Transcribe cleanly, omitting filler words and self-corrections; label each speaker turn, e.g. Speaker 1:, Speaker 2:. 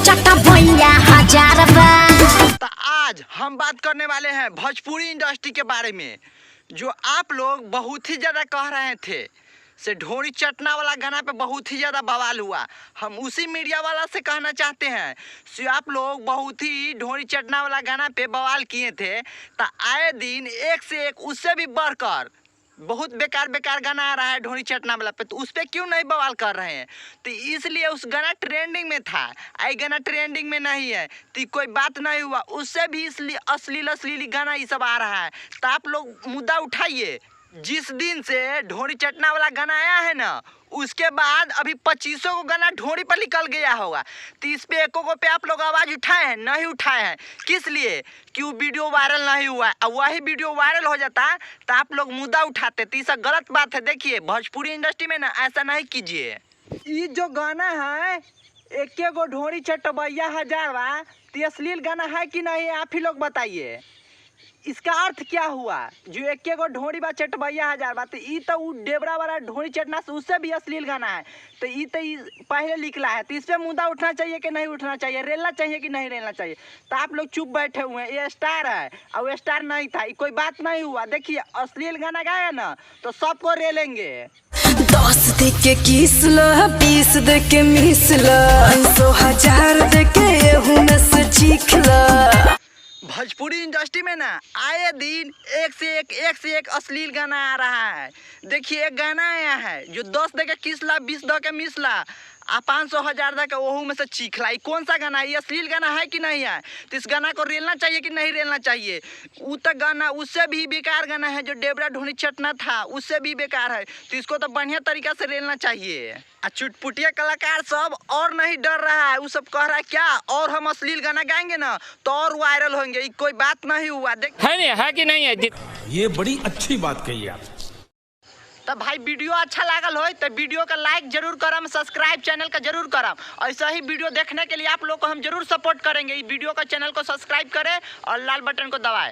Speaker 1: चटा भैया हजार बार।
Speaker 2: तो आज हम बात करने वाले हैं भोजपुरी इंडस्ट्री के बारे में, जो आप लोग बहुत ही ज़्यादा कह रहे थे से ढोरी चटना वाला गाना पे बहुत ही ज़्यादा बवाल हुआ। हम उसी मीडिया वाला से कहना चाहते हैं से आप लोग बहुत ही ढोरी चटना वाला गाना पे बवाल किए थे, तो आए दिन एक से एक उससे भी बढ़कर बहुत बेकार बेकार गाना आ रहा है ढोरी चटना वाला पे, तो उस पर क्यों नहीं बवाल कर रहे हैं? तो इसलिए उस गाना ट्रेंडिंग में था, आई गाना ट्रेंडिंग में नहीं है, तो कोई बात नहीं हुआ। उससे भी इसलिए अश्लील गाना ये सब आ रहा है, तो आप लोग मुद्दा उठाइए। जिस दिन से ढोरी चटना वाला गाना आया है ना, उसके बाद अभी 2500 को गाना ढोरी पर निकल गया होगा, तो इस पे एको को पे आप लोग आवाज़ उठाए हैं? नहीं उठाए हैं। किस लिए? कि वो वीडियो वायरल नहीं हुआ। अब वही वीडियो वायरल हो जाता तो आप लोग मुद्दा उठाते, तो ये सब गलत बात है। देखिए भोजपुरी इंडस्ट्री में ना ऐसा नहीं कीजिए। ये जो गाना है एक गो ढोरी चटबैया हजार बा, तो अश्लील गाना है कि नहीं, आप ही लोग बताइए। इसका अर्थ क्या हुआ? जो एक गो ढोरी बा चटबैया हजार बा, तो ई तो उ डेबरा वाला ढोरी चटना से उससे भी अश्लील गाना है, तो ई पहले लिखला है, तो इस पे मुद्दा उठना चाहिए कि नहीं उठना चाहिए, रेलना चाहिए कि नहीं रेलना चाहिए? तो आप लोग चुप बैठे हुए हैं। ये स्टार है और वो स्टार नहीं था, ये कोई बात नहीं हुआ। देखिए अश्लील गाना गाया ना तो सबको रेलेंगे।
Speaker 3: 10 दे के किस लो, 20 दे के मिस लो, 100,000 दे के एहू में से चीख लो।
Speaker 2: भोजपुरी इंडस्ट्री में ना आए दिन एक से एक अश्लील गाना आ रहा है। देखिए एक गाना आया है जो 10 दे के किसला, 20 दे के मिसला, 500,000 दे के ओहू में से चीखला। ये कौन सा गाना है? ये अश्लील गाना है कि नहीं है? तो इस गाना को रेलना चाहिए कि नहीं रेलना चाहिए? वो तक गाना उससे भी बेकार गाना है, जो डेबरा ढोनी चटना था उससे भी बेकार है, तो इसको तो बढ़िया तरीका से रेलना चाहिए। चुटपुटिया कलाकार सब और नहीं डर रहा है, वो सब कह रहा है क्या और हम अश्लील गाना गाएंगे ना तो और वायरल होंगे। कोई बात नहीं हुआ। देख
Speaker 4: है नहीं, है कि नहीं है?
Speaker 5: ये बड़ी अच्छी बात कही आप।
Speaker 2: तो भाई वीडियो अच्छा लागल हो तो वीडियो का लाइक जरूर करम, सब्सक्राइब चैनल का जरूर करम। ऐसा ही वीडियो देखने के लिए आप लोग को हम जरूर सपोर्ट करेंगे। इस वीडियो का चैनल को सब्सक्राइब करें और लाल बटन को दबाएं।